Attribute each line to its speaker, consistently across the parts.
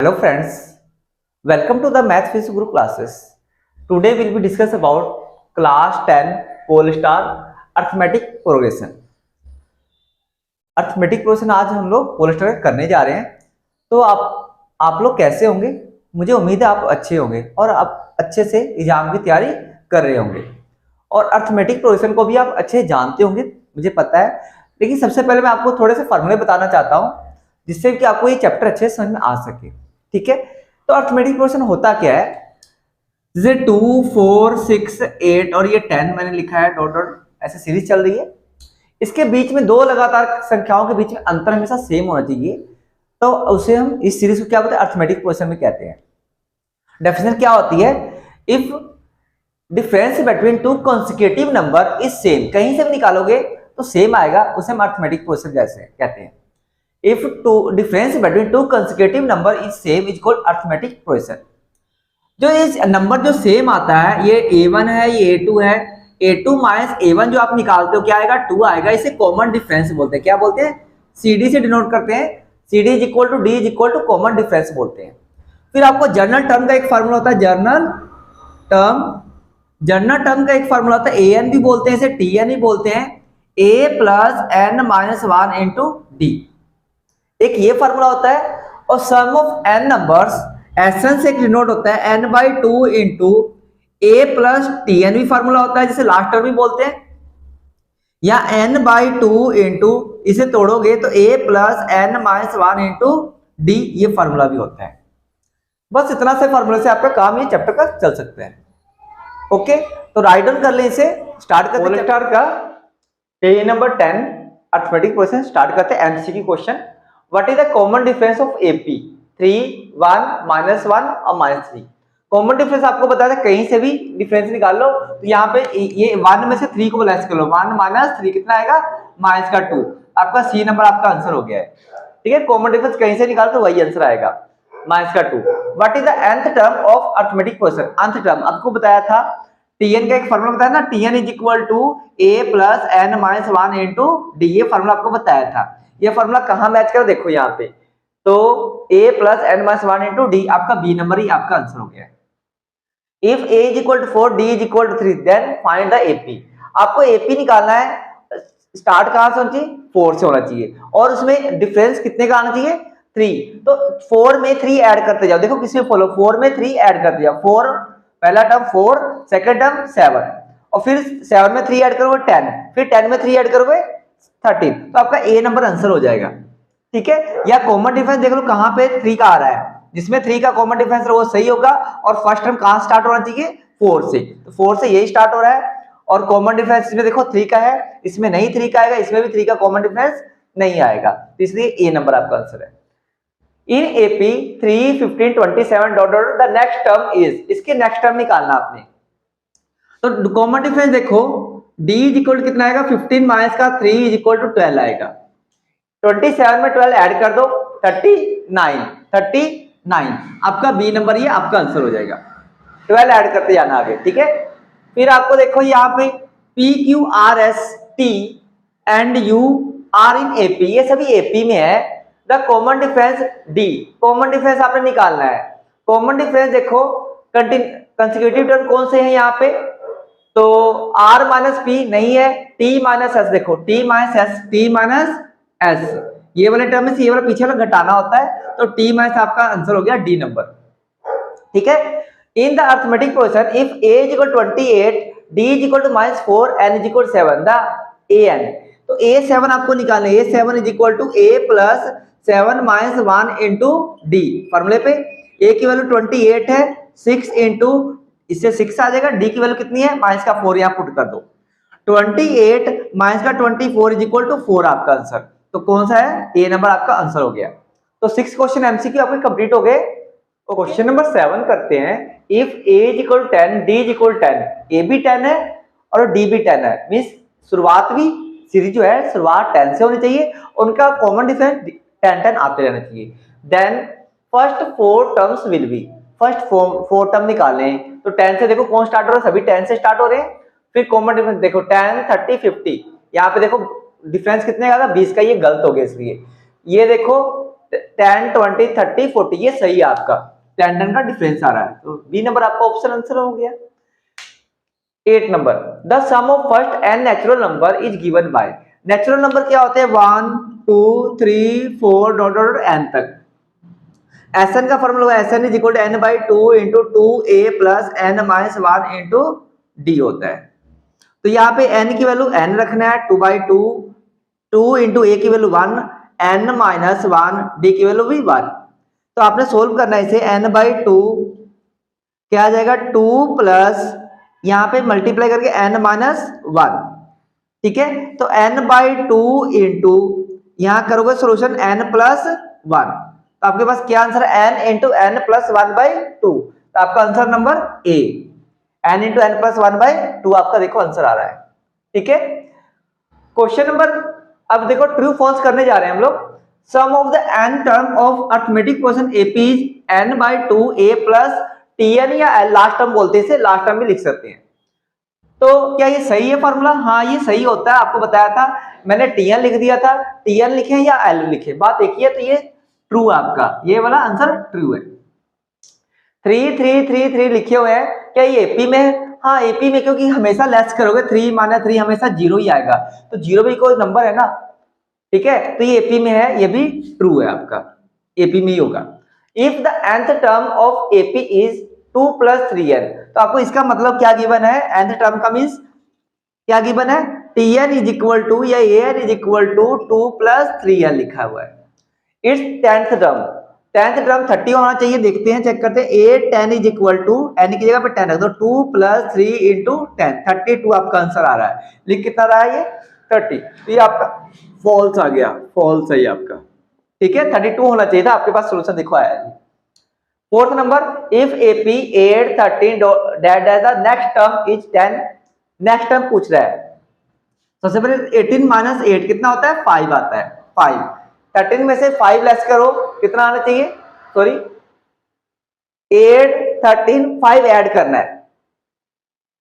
Speaker 1: Hello friends, welcome to the Math Physics Group classes. Today we will discuss about class 10 Polestar arithmetic progression. Arithmetic progression आज हम लोग pole star करने जा रहे हैं। तो आप लोग कैसे होंगे? मुझे उम्मीद है आप अच्छे होंगे और आप अच्छे से एग्जाम की तैयारी कर रहे होंगे और अर्थमेटिक प्रोग्रेशन को भी आप अच्छे जानते होंगे, मुझे पता है। लेकिन सबसे पहले मैं आपको थोड़े से फॉर्मूले बताना चाहता हूँ जिससे कि आपको ये चैप्टर अच्छे से समझ में आ सके। ठीक है, तो अर्थमेटिक प्रोग्रेशन होता क्या है? जैसे 2, 4, 6, 8 और ये 10 मैंने लिखा है, डॉट डॉट ऐसे सीरीज चल रही है। इसके बीच में दो लगातार संख्याओं के बीच में अंतर हमेशा सेम होना चाहिए, तो उसे हम इस सीरीज को क्या बोलते हैं? अर्थमेटिक प्रोग्रेशन में कहते हैं। डेफिनेशन क्या होती है? If difference between two consecutive number is same, कहीं से भी निकालोगे तो सेम आएगा, उसे हम अर्थमेटिक प्रोग्रेशन जैसे कहते हैं। If two difference between two consecutive number is same is called arithmetic progression। जो इस नंबर जो सेम आता है, ये a1 है, ये a2 है, a2 माइनस a1 जो आप निकालते हो क्या आएगा? 2 आएगा। इसे कॉमन डिफरेंस बोलते हैं। क्या बोलते हैं? cd से डिनोट करते हैं। cd is equal to d is equal to common difference बोलते हैं। फिर आपको जर्नल टर्म का एक फार्मूला होता है, जर्नल टर्म का एक फार्मूला होता है, an भी बोलते हैं, इसे tn भी बोलते हैं, a plus n minus 1 into D. एक ये फार्मूला होता है और सम ऑफ n नंबर्स एसन से एक डिनोट होता है n/2 into a plus tn भी फार्मूला होता है, जिसे लास्ट टर्म भी बोलते हैं, या n/2 इंटू इसे तोड़ोगे तो a plus n minus 1 into d, ये फार्मूला भी होता है। बस इतना से फार्मूले से आपका काम ये चैप्टर का चल सकते हैं। ओके, तो राइट डाउन कर ले, इसे स्टार्ट करते हैं। पोलस्टार का page number 10 arithmetic progression start करते हैं। MCQ question, What is the common difference of AP? 3, 1, -1 और -3। कॉमन डिफरेंस आपको बताया था, कहीं से भी डिफरेंस निकाल लो। तो यहाँ पे ये 1 में से 3 को लेस कर लो, 1 माइनस 3 कितना आएगा? -2। आपका सी नंबर आपका आंसर हो गया है। ठीक है, कॉमन डिफरेंस कहीं से निकालो तो वही आंसर आएगा, -2। What is the nth term of arithmetic progression? nth term आपको बताया था, tn का एक फार्मूला बताया ना, tn is equal to a plus n minus 1 into d, ये फार्मूला आपको बताया था। ये फार्मूला कहाँ मैच कर, देखो यहाँ पे, तो a plus n minus 1 into d, आपका बी नंबर ही आपका आंसर हो गया है। If a is equal to 4, d is equal to 3, then find the AP। आपको AP निकालना है, स्टार्ट कहाँ से होना चाहिए? 4 से होना चाहिए, और उसमें डिफरेंस कितने का आना चाहिए? 3। तो 4 में 3 ऐड करते जाओ, देखो किसमें फॉलो, 4 में 3 ऐड करते जाओ। 4 पहला टर्म 4, सेकंड टर्म 7, और फिर 7 में 3 ऐड करोगे 10, फिर 10 में 3 ऐड करोगे 13, तो आपका ए नंबर आंसर हो जाएगा। ठीक है, या कॉमन डिफरेंस देख लो कहां पे 3 का आ रहा है, जिसमें 3 का कॉमन डिफरेंस वो सही होगा, और फर्स्ट टर्म कहां स्टार्ट होना चाहिए? 4 से, तो 4 से यही स्टार्ट हो रहा है, और कॉमन डिफरेंस इसमें देखो 3 का है, इसमें नहीं 3 का आएगा, इसमें भी 3 का कॉमन डिफरेंस नहीं आएगा, तो इसलिए ए नंबर आपका आंसर है। In AP 3, 15, 27 dot dot the next term is, इसके नेक्स्ट टर्म निकालना आपने। तो कॉमन डिफरेंस देखो, d इज इक्वल कितना आएगा? 15 माइनस का 3 इज इक्वल टू 12 आएगा। 27 में 12 ऐड कर दो, 39 आपका बी नंबर ये आपका आंसर हो जाएगा। 12 ऐड करते जाना आगे। ठीक है, फिर आपको देखो यहाँ पे P, Q, R, S, T and U are in AP, ये सभी AP में है। The common difference D, common difference आपने निकालना है। कॉमन डिफरेंस देखो, कंसेक्यूटिव टर्म कौन से हैं यहाँ पे? तो r माइनस पी नहीं है, t माइनस एस, देखो t माइनस एस, ये वाले टर्म में से ये वाला पीछे वाला घटाना होता है, तो t माइनस आपका आंसर हो गया डी नंबर। ठीक है, in the arithmetic progression if a is equal 28, d is equal to -4, n is equal 7, the an, तो a7 आपको निकालना है। a7 is equal to a plus 7 minus 1 into d, फॉर्मूले पे a की वैल्यू 28 है, 6 इंटू इससे 6 आ जाएगा, डी की वैल्यू कितनी है? माइनस का 4 यहाँ पुट कर दो, 28 माइनस का 24 इज इक्वल टू 4 आपका आंसर। तो कौन सा है? ए नंबर आपका आंसर हो गया। तो 6 क्वेश्चन एमसीक्यू आपके कंप्लीट हो गए। तो क्वेश्चन नंबर 7 करते हैं। If a is equal 10, d is equal 10, a भी 10 है और d भी 10 है, मींस शुरुआत भी सीरीज जो है शुरुआत 10 से होनी चाहिए, उनका कॉमन डिफरेंस 10 आते रहना चाहिए। Then first 4 terms will be, first 4 term निकालें, तो 10 से देखो कौन स्टार्ट हो रहा है? सभी 10 से स्टार्ट हो रहे हैं। फिर कॉमन डिफरेंस देखो 10, 30, 50, यहाँ पे देखो डिफरेंस कितने का? 20 का, ये गलत हो गया, इसलिए ये देखो 10 20 30 40 ये सही है आपका, 10 का डिफरेंस आ रहा है, तो बी नंबर आपका ऑप्शन आंसर हो गया। 8 number, the sum of first n natural number is given by. Natural number क्या होते हैं? 1 2 3 4 डॉट डॉट एन तक। एसएन का formula Sn is equal to n by 2 into 2a plus n minus 1 into d होता है। तो यहाँ पे n की वैल्यू n रखना है 2/2, 2 इंटू ए की वैल्यू 1, n माइनस 1, डी की वैल्यू भी 1। तो आपने सोल्व करना है इसे, n/2 क्या आ जाएगा 2 प्लस यहाँ पे मल्टीप्लाई करके n माइनस 1, ठीक है। तो n/2 इंटू यहाँ करोगे सोल्यूशन n प्लस 1, तो आपके पास क्या आंसर है? n इंटू n प्लस 1/2, तो आपका answer number A, n into n plus 1/2 आपका देखो आंसर आ रहा है, ठीक है। क्वेश्चन नंबर, अब देखो ट्रू फॉल्स करने जा रहे हैं हम लोग। Sum of the n term of arithmetic question AP is n/2 a plus tn, या लास्ट टर्म बोलते हैं इसे, लास्ट टर्म भी लिख सकते हैं। तो क्या ये सही है फॉर्मूला? हाँ ये सही होता है, आपको बताया था मैंने, tn लिख दिया था, tn लिखे या l लिखे, बात एक ही है, तो ये ट्रू आपका, ये वाला आंसर ट्रू है। 3 3 3 3 लिखे हुए हैं, क्या ये एपी में है? हाँ एपी में, क्योंकि हमेशा लेस करोगे 3 माइनस 3 हमेशा 0 ही आएगा, तो 0 भी कोई नंबर है ना, ठीक है। तो ये एपी में है, ये भी ट्रू है आपका, एपी में ही होगा। If the nth term of AP is 2 plus 3n, तो आपको इसका मतलब क्या गिवन है? nth टर्म का मीन्स क्या गिवन है? tn इज इक्वल टू या an is equal to 2 plus 3n लिखा हुआ है। It's 10th term, 10th term 30 होना चाहिए, देखते हैं, चेक करते हैं। ए 10 इज इक्वल टू, n की जगह पे 10 रख दो, 2 प्लस 3 इंटू 10, 32 आपका आंसर आ रहा है। लिख कितना रहा है ये? 30, तो ये आपका फॉल्स आ गया, फॉल्स है ये आपका, ठीक है। 32 होना चाहिए था, आपके पास सोल्यूशन देखो आया है। 4th नंबर, if AP 8 13 that the next term is 10, next term पूछ रहा है। सबसे पहले 18 माइनस 8 कितना होता है? 5 आता है, 5। 13 में से 5 लेस करो, कितना आना चाहिए? सॉरी 8 13 5 ऐड करना है,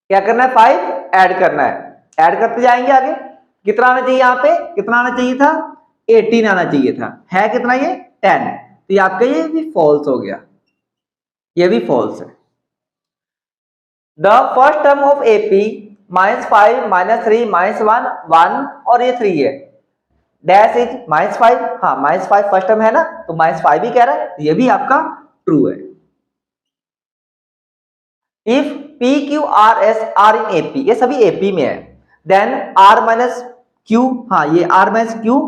Speaker 1: क्या करना है? 5 ऐड करना है, ऐड करते जाएंगे आगे। कितना आना चाहिए? यहाँ पे कितना आना चाहिए था? 18 आना चाहिए था, है कितना ये? 10, तो ये आपका ये भी फॉल्स हो गया, ये भी फॉल्स है। The first term of AP -5 -3 -1 1 और ये 3 है, डैश इज -5, हाँ -5 फर्स्ट टर्म है ना, तो -5 ही कह रहा है, ये भी आपका ट्रू है। If P Q R S R in AP, ये सभी AP में है, देन R माइनस Q, हाँ ये R minus Q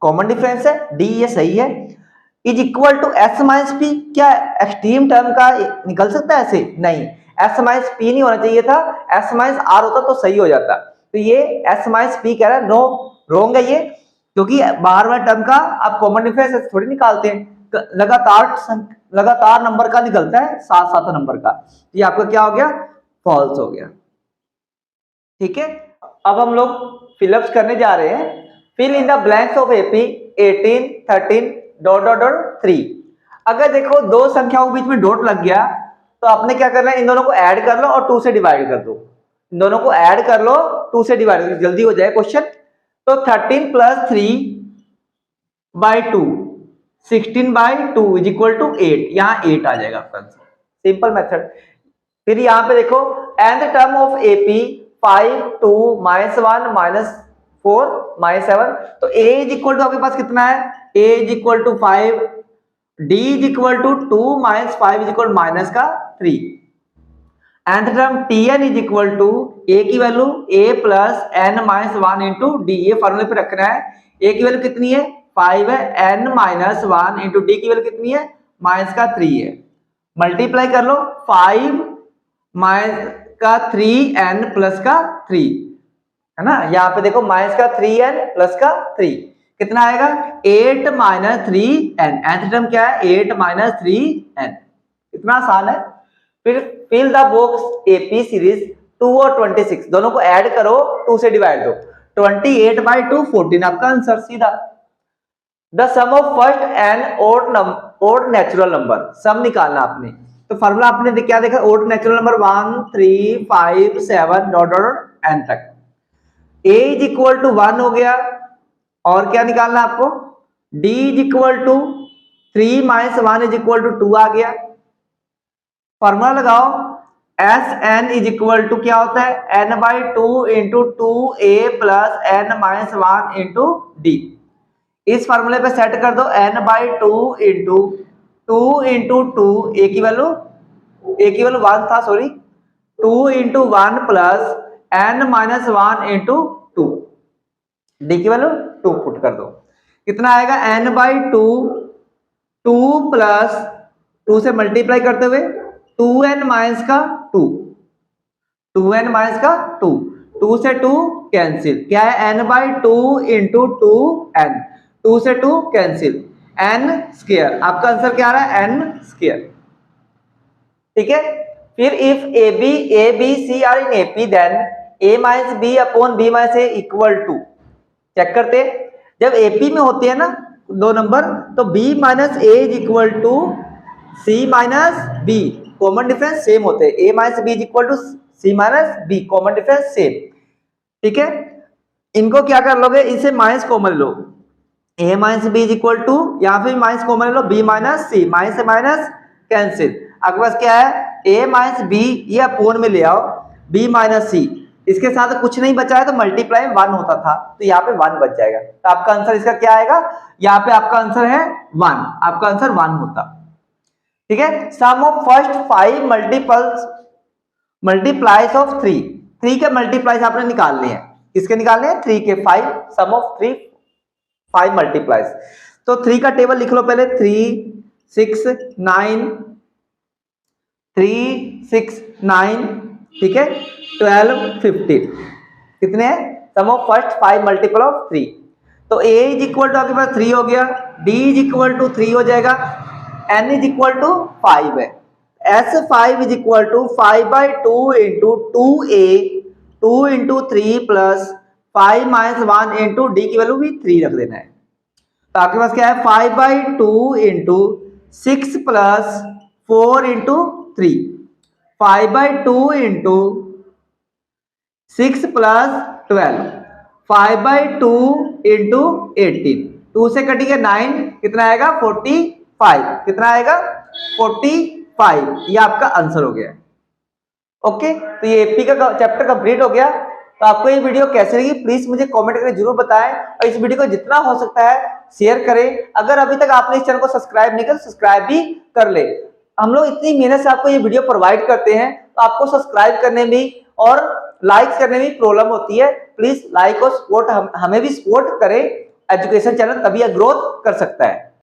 Speaker 1: common difference है, D ये सही है, is equal to S minus P, क्या एक्सट्रीम टर्म का निकल सकता है ऐसे? नहीं, S माइनस P नहीं होना चाहिए था, S माइनस R होता तो सही हो जाता, तो ये S माइनस P कह रहा है, नो रोंग है ये, क्योंकि बाहर वाले टर्म का आप कॉमन डिफरेंस थोड़ी निकालते हैं, लगातार नंबर का निकलता है, 7 नंबर का, ये आपका क्या हो गया? फॉल्स हो गया, ठीक है। अब हम लोग फिलअप्स करने जा रहे हैं। Fill in the blanks of AP 18 13 dot dot dot 3। अगर देखो दो संख्याओं के बीच में डॉट लग गया, तो आपने क्या करना है? इन दोनों को ऐड कर लो और 2 से डिवाइड कर दो, इन दोनों को ऐड कर लो, 2 से डिवाइड कर, जल्दी हो जाए क्वेश्चन। तो 13 प्लस 3/2 16/2 इज इक्वल टू 8, यहाँ 8 आ जाएगा आपका आंसर, सिंपल मेथड। फिर यहाँ पे देखो nth टर्म ऑफ एपी 5 2 -1 -4 -7, तो a इज इक्वल टू आपके पास कितना है? a is equal to 5, d is equal to 2 -5 is equal minus का 3। nth term tn is equal to a की value a plus n minus 1 into d, ये फॉर्मूले पे रखना है। a की वैल्यू कितनी है? 5 है, n माइनस 1 इंटू डी की वैल्यू कितनी है? माइनस का 3 है, मल्टीप्लाई कर लो, 5 माइनस का 3n प्लस का 3 है ना, यहाँ पे देखो माइनस का 3n प्लस का 3 कितना आएगा? 8 माइनस 3n, nth टर्म क्या है? 8 माइनस 3n, इतना आसान है। फिर fill the box AP series 2 और 26, दोनों को ऐड करो, 2 से डिवाइड दो, 28/2 14 आपका आंसर सीधा। The sum of first and odd natural number, sum निकालना आपने, तो फार्मूला आपने क्या देखा? Odd natural number 1 3 5 7 dot dot n तक। a इज इक्वल टू 1 हो गया, और क्या निकालना आपको? d is equal to 3 minus 1 is equal to 2 आ गया। फॉर्मूला लगाओ, S N is equal to क्या होता है, N by 2 into 2a plus n minus 1 into d. इस फॉर्मूले पे सेट कर दो, n by 2 into 2 into 2, a की वैल्यू 1 था, sorry, 2 into 1 plus n minus 1 into 2, d की वैल्यू 2 पुट कर दो। कितना आएगा, एन बाई 2, 2 प्लस 2 से मल्टीप्लाई करते हुए 2n माइनस का 2, 2n माइनस का 2, 2 से 2 कैंसिल, क्या है, n बाई 2 इंटू 2n, 2 से 2 कैंसिल, n स्क्वायर, आपका आंसर क्या आ रहा है, n स्क्वायर। ठीक है, फिर if a b c are in AP then a minus b upon b minus a equal to, check करते, जब एपी में होते हैं ना दो नंबर, तो b minus a is equal to c minus b, common difference same होते हैं, a minus b is equal to c minus b, common difference same. ठीक है, इनको क्या कर लोगे, इसे माइनस कॉमन लो, a minus b is equal to, यहाँ पे माइनस कॉमन लो, b माइनस सी, माइनस से माइनस कैंसिल, आपके पास क्या है, a माइनस बी, ये अपोन में ले आओ, b माइनस सी, इसके साथ कुछ नहीं बचा है तो मल्टीप्लाई 1 होता था, तो यहाँ पे 1 बच जाएगा, तो आपका आंसर इसका क्या आएगा, यहाँ पे आपका आंसर है 1, आपका आंसर 1 होता। ठीक है, सम ऑफ फर्स्ट 5 मल्टीप्लाइज ऑफ 3 के मल्टीप्लाइज आपने निकालने हैं, किसके निकालने हैं, 3 के, 5, सम ऑफ 5 मल्टीप्लाइज, तो 3 का टेबल लिख लो पहले, 3 6 9, 3 6 9, ठीक है, 12 15, कितने हैं, सम ऑफ फर्स्ट 5 मल्टीपल ऑफ 3, तो a इज इक्वल टू आपके पास 3 हो गया, d इज इक्वल टू 3 हो जाएगा, n इज इक्वल टू 5 है, s5 is equal to 5 by 2 into 2a 2 into 3 plus 5 minus 1 into d की वैल्यू भी 3 रख देना है, तो आपके पास क्या है, 5 by 2 into 6 plus 4 into 3, 5 by 2 into 6 plus 12, 5 by 2 into 18, 2 से कटिए 9, कितना आएगा 45, कितना आएगा 45, ये आपका आंसर हो गया। ओके, तो ये एपी का चैप्टर कंप्लीट हो गया। तो आपको ये वीडियो कैसे लगी प्लीज मुझे कमेंट करके जरूर बताएं, और इस वीडियो को जितना हो सकता है शेयर करें। अगर अभी तक आपने इस चैनल को सब्सक्राइब नहीं किया तो सब्सक्राइब भी कर ले। हम लोग इतनी मेहनत से आपको ये वीडियो प्रोवाइड करते हैं, तो आपको सब्सक्राइब करने में और लाइक करने में प्रॉब्लम होती है। प्लीज लाइक और सपोर्ट, हमें भी सपोर्ट करें, एजुकेशन चैनल तभी ग्रोथ कर सकता है।